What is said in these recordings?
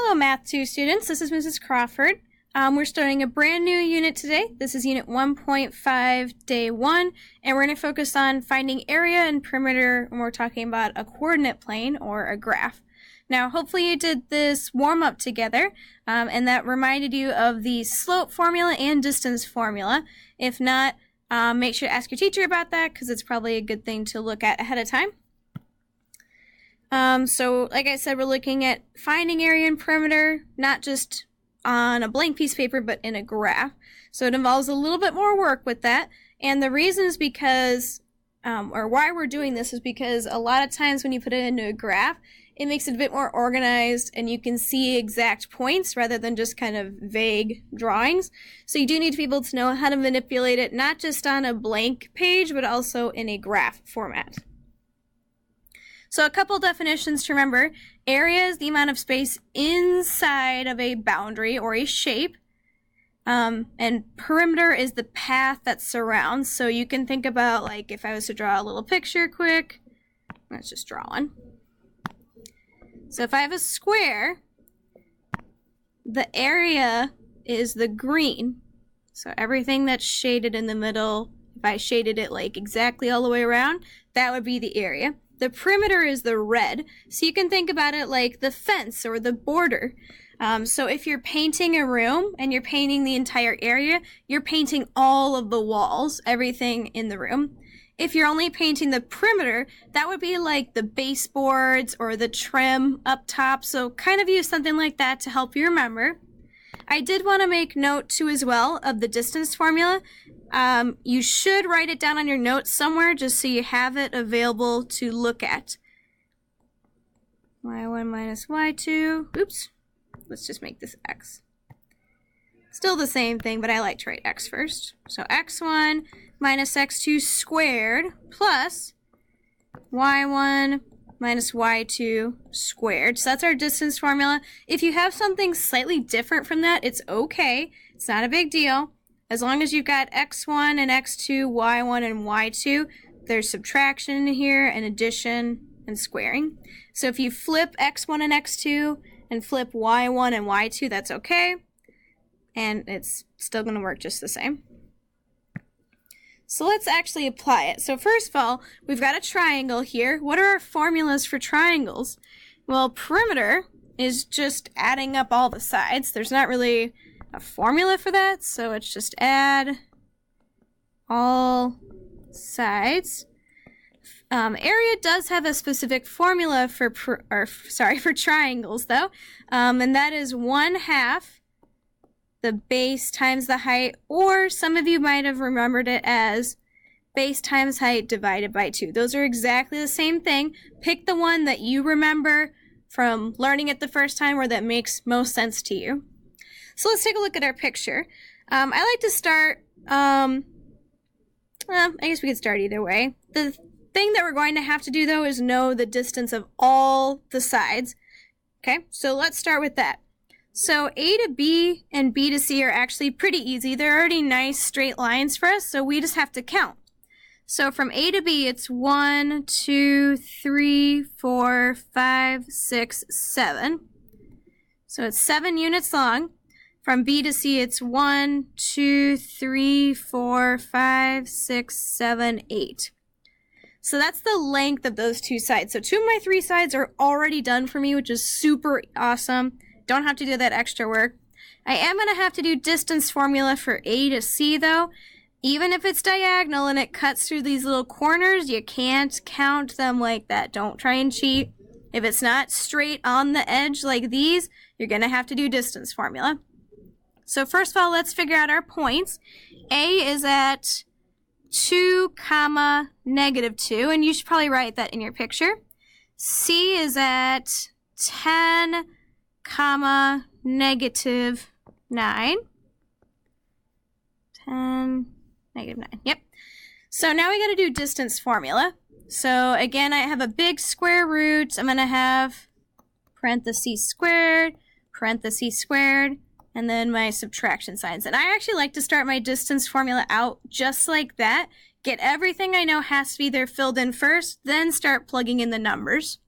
Hello, Math 2 students. This is Mrs. Crawford. We're starting a brand new unit today. This is Unit 1.5, Day 1, and we're going to focus on finding area and perimeter when we're talking about a coordinate plane or a graph. Now, hopefully you did this warm-up together, and that reminded you of the slope formula and distance formula. If not, make sure to ask your teacher about that because it's probably a good thing to look at ahead of time. So like I said, we're looking at finding area and perimeter, not just on a blank piece of paper, but in a graph. So it involves a little bit more work with that. And the reason is because, or why we're doing this is because a lot of times when you put it into a graph, it makes it a bit more organized and you can see exact points rather than just kind of vague drawings. So you do need to be able to know how to manipulate it, not just on a blank page, but also in a graph format. So a couple definitions to remember. Area is the amount of space inside of a boundary or a shape. And perimeter is the path that surrounds. So you can think about, like, if I was to draw a little picture quick. Let's just draw one. So if I have a square, the area is the green. So everything that's shaded in the middle, if I shaded it like exactly all the way around, that would be the area. The perimeter is the red, so you can think about it like the fence or the border. So if you're painting a room and you're painting the entire area, you're painting all of the walls, everything in the room. If you're only painting the perimeter, that would be like the baseboards or the trim up top, so kind of use something like that to help you remember. I did want to make note too as well of the distance formula. You should write it down on your notes somewhere just so you have it available to look at. y1 minus y2. Oops. Let's just make this x. Still the same thing, but I like to write x first. So x1 minus x2 squared plus y1 minus y2 squared. So that's our distance formula. If you have something slightly different from that, it's okay. It's not a big deal. As long as you've got x1 and x2, y1 and y2, there's subtraction in here and addition and squaring. So if you flip x1 and x2 and flip y1 and y2, that's okay. And it's still going to work just the same. So let's actually apply it. So first of all, we've got a triangle here. What are our formulas for triangles? Well, perimeter is just adding up all the sides. There's not really a formula for that, so it's just add all sides. Area does have a specific formula for triangles though, and that is 1/2 the base times the height, or some of you might have remembered it as base times height divided by 2. Those are exactly the same thing. Pick the one that you remember from learning it the first time or that makes most sense to you. So let's take a look at our picture. I like to start, I guess we could start either way. The thing that we're going to have to do though is know the distance of all the sides. Okay, so let's start with that. So A to B and B to C are actually pretty easy. They're already nice straight lines for us, so we just have to count. So from A to B, it's 1, 2, 3, 4, 5, 6, 7. So it's 7 units long. From B to C, it's 1, 2, 3, 4, 5, 6, 7, 8. So that's the length of those two sides. So 2 of my 3 sides are already done for me, which is super awesome. Don't have to do that extra work. I am going to have to do distance formula for A to C though. Even if it's diagonal and it cuts through these little corners, you can't count them like that. Don't try and cheat. If it's not straight on the edge like these, you're going to have to do distance formula. So first of all, let's figure out our points. A is at 2, -2, and you should probably write that in your picture. C is at 10, -9. 10, -9. Yep. So now we got to do distance formula. So again, I have a big square root. I'm going to have parentheses squared, and then my subtraction signs. And I actually like to start my distance formula out just like that. Get everything I know has to be there filled in first, then start plugging in the numbers.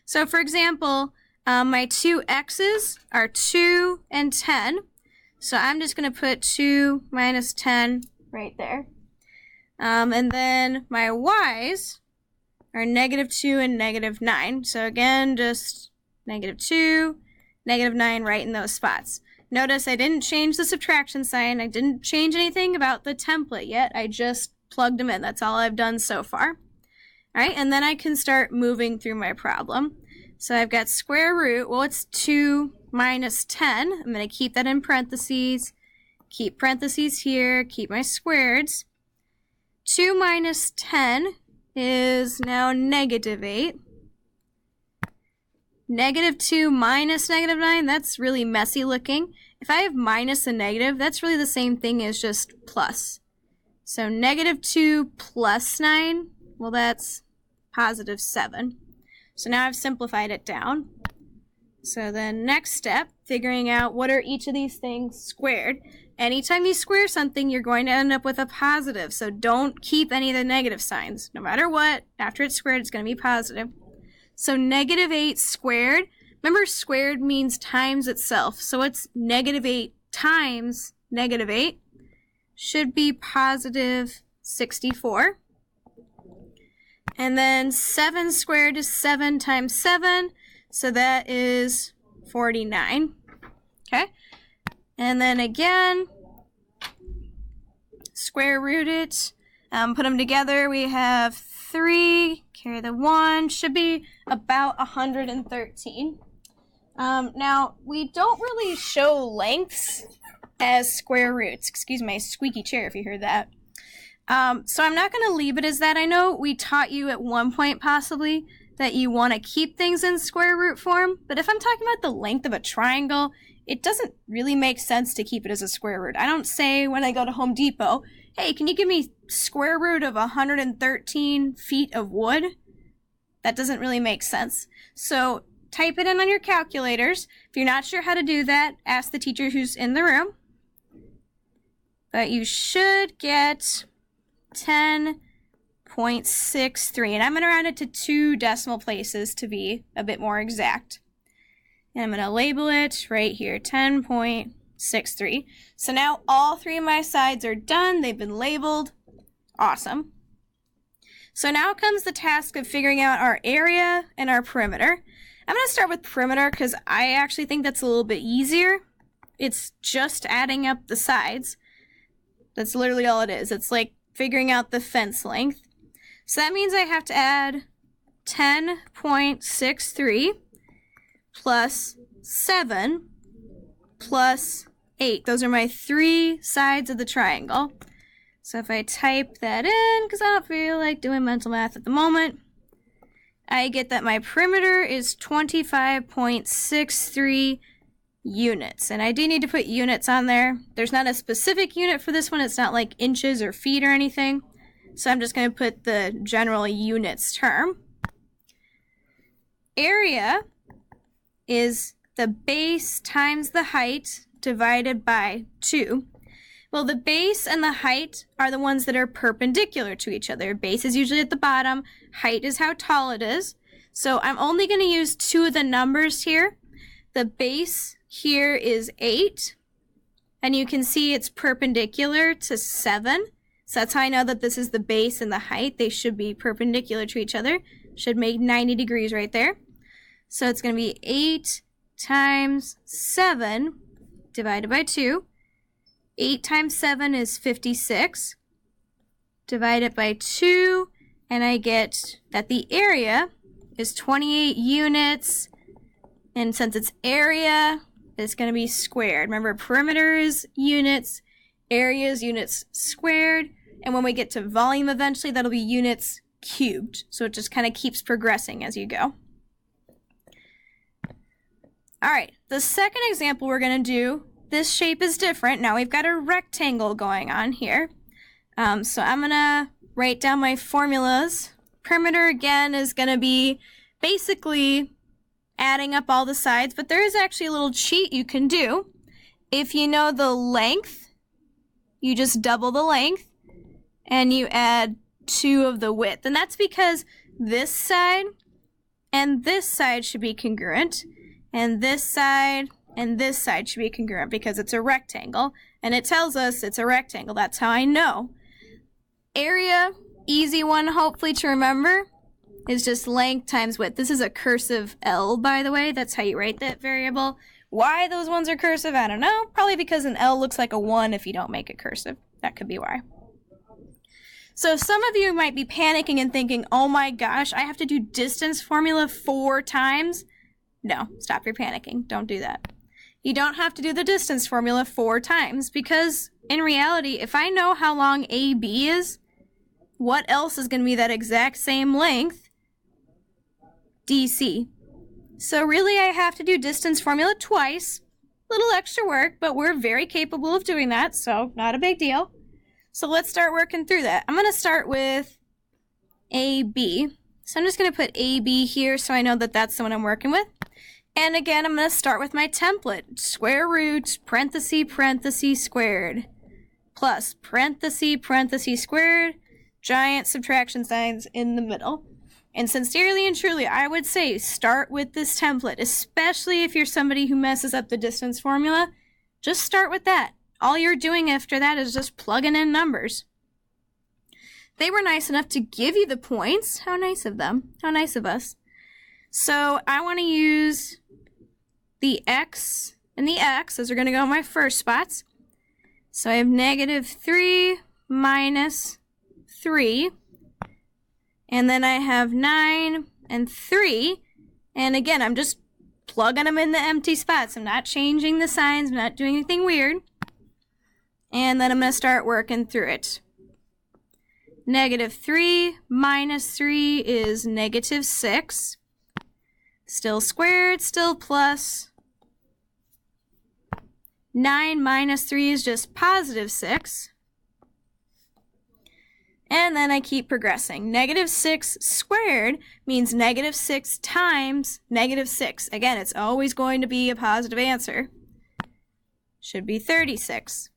So for example, My two x's are 2 and 10. So I'm just going to put 2 minus 10 right there. And then my y's are -2 and -9. So again, just -2, -9 right in those spots. Notice I didn't change the subtraction sign. I didn't change anything about the template yet. I just plugged them in. That's all I've done so far. All right, and then I can start moving through my problem. So I've got square root. Well, it's 2 minus 10. I'm going to keep that in parentheses. Keep parentheses here. Keep my squareds. 2 minus 10 is now -8. -2 minus -9, that's really messy looking. If I have minus and negative, that's really the same thing as just plus. So -2 plus 9, well, that's +7. So now I've simplified it down. So the next step, figuring out what are each of these things squared. Anytime you square something, you're going to end up with a positive. So don't keep any of the negative signs. No matter what, after it's squared, it's going to be positive. So -8 squared. Remember, squared means times itself. So it's -8 times -8. Should be +64. And then 7 squared is 7 times 7. So that is 49. Okay. And then again, square root it. Put them together. We have 3, carry the 1, should be about 113. Now, we don't really show lengths as square roots. Excuse my squeaky chair if you heard that. So I'm not going to leave it as that. I know we taught you at one point possibly that you want to keep things in square root form, but if I'm talking about the length of a triangle, it doesn't really make sense to keep it as a square root. I don't say when I go to Home Depot, hey, can you give me square root of 113 feet of wood? That doesn't really make sense. So type it in on your calculators. If you're not sure how to do that, ask the teacher who's in the room. But you should get 10.63. And I'm going to round it to 2 decimal places to be a bit more exact. And I'm going to label it right here, 10.63. So now all 3 of my sides are done. They've been labeled. Awesome. So now comes the task of figuring out our area and our perimeter. I'm going to start with perimeter because I actually think that's a little bit easier. It's just adding up the sides. That's literally all it is. It's like figuring out the fence length. So that means I have to add 10.63 plus 7 plus 8. Those are my 3 sides of the triangle. So if I type that in, because I don't feel like doing mental math at the moment, I get that my perimeter is 25.63 units. And I do need to put units on there. There's not a specific unit for this one. It's not like inches or feet or anything. So I'm just going to put the general units term. Area is the base times the height divided by 2. Well, the base and the height are the ones that are perpendicular to each other. Base is usually at the bottom. Height is how tall it is. So I'm only going to use 2 of the numbers here. The base here is 8. And you can see it's perpendicular to 7. So that's how I know that this is the base and the height. They should be perpendicular to each other. Should make 90 degrees right there. So it's going to be 8 times 7 divided by 2. 8 times 7 is 56. Divide it by 2, and I get that the area is 28 units. And since it's area, it's going to be squared. Remember, perimeter is units, area is units squared. And when we get to volume eventually, that'll be units cubed. So it just kind of keeps progressing as you go. All right, the second example we're going to do, this shape is different. Now we've got a rectangle going on here. So I'm going to write down my formulas. Perimeter, again, is going to be basically adding up all the sides, but there is actually a little cheat you can do. If you know the length, you just double the length, and you add 2 of the width. And that's because this side and this side should be congruent. and this side should be congruent because it's a rectangle, and it tells us it's a rectangle. That's how I know. Area, easy one hopefully to remember, is just length times width. This is a cursive L, by the way. That's how you write that variable. Why those ones are cursive, I don't know. Probably because an L looks like a 1 if you don't make it cursive. That could be why. So some of you might be panicking and thinking, oh my gosh, I have to do distance formula 4 times. No, stop your panicking. Don't do that. You don't have to do the distance formula 4 times because in reality, if I know how long AB is, what else is going to be that exact same length? DC. So really I have to do distance formula twice. Little extra work, but we're very capable of doing that, so not a big deal. So let's start working through that. I'm going to start with AB. So I'm just going to put AB here so I know that that's the one I'm working with. And again, I'm going to start with my template. Square root, parenthesis, parenthesis, squared. Plus, parenthesis, parenthesis, squared. Giant subtraction signs in the middle. And sincerely and truly, I would say start with this template, especially if you're somebody who messes up the distance formula. Just start with that. All you're doing after that is just plugging in numbers. They were nice enough to give you the points. How nice of them. How nice of us. So I want to use the X and the X. Those are going to go in my first spots. So I have -3 minus 3. And then I have 9 and 3. And again, I'm just plugging them in the empty spots. I'm not changing the signs. I'm not doing anything weird. And then I'm going to start working through it. -3 minus 3 is -6. Still squared, still plus. 9 minus 3 is just +6. And then I keep progressing. -6 squared means -6 times -6. Again, it's always going to be a positive answer. Should be 36.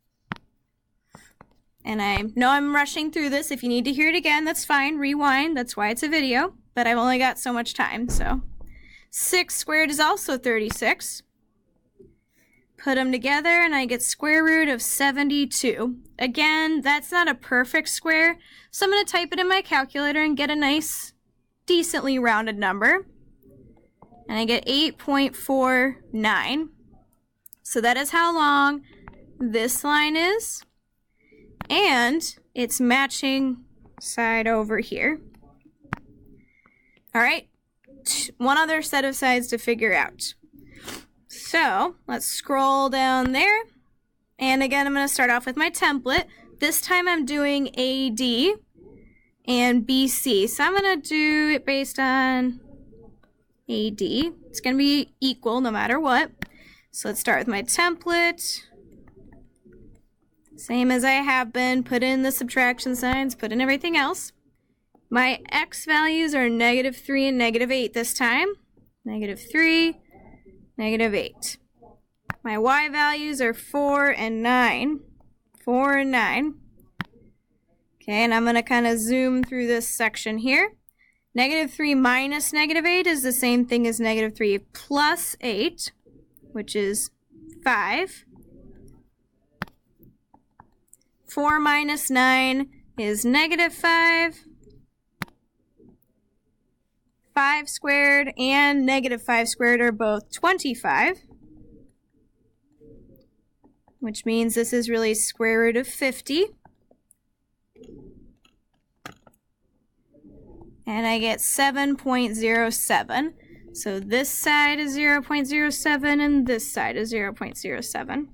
And I know I'm rushing through this. If you need to hear it again, that's fine. Rewind. That's why it's a video. But I've only got so much time, so. 6 squared is also 36. Put them together and I get square root of 72. Again, that's not a perfect square, so I'm going to type it in my calculator and get a nice, decently rounded number. And I get 8.49. So that is how long this line is. And it's matching side over here. All right, one other set of sides to figure out. So let's scroll down there. And again, I'm going to start off with my template. This time I'm doing AD and BC. So I'm going to do it based on AD. It's going to be equal no matter what. So let's start with my template. Same as I have been. Put in the subtraction signs, put in everything else. My X values are -3 and -8 this time. -3, -8. My Y values are 4 and 9. 4 and 9. Okay, and I'm going to kind of zoom through this section here. -3 minus -8 is the same thing as -3 plus 8, which is 5. 4 minus 9 is -5. 5 squared and -5 squared are both 25, which means this is really square root of 50. And I get 7.07. So this side is 0.07 and this side is 0.07.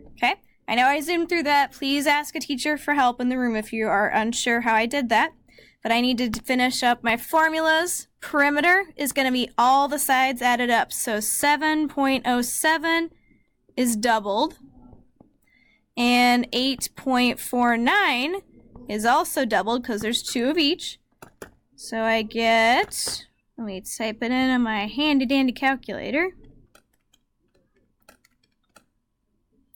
Okay, I know I zoomed through that. Please ask a teacher for help in the room if you are unsure how I did that. But I need to finish up my formulas. Perimeter is going to be all the sides added up. So 7.07 is doubled. And 8.49 is also doubled because there's 2 of each. So I get, let me type it in on my handy dandy calculator.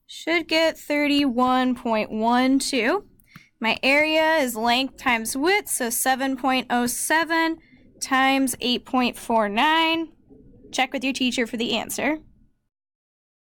Should get 31.12. My area is length times width, so 7.07 times 8.49. check with your teacher for the answer.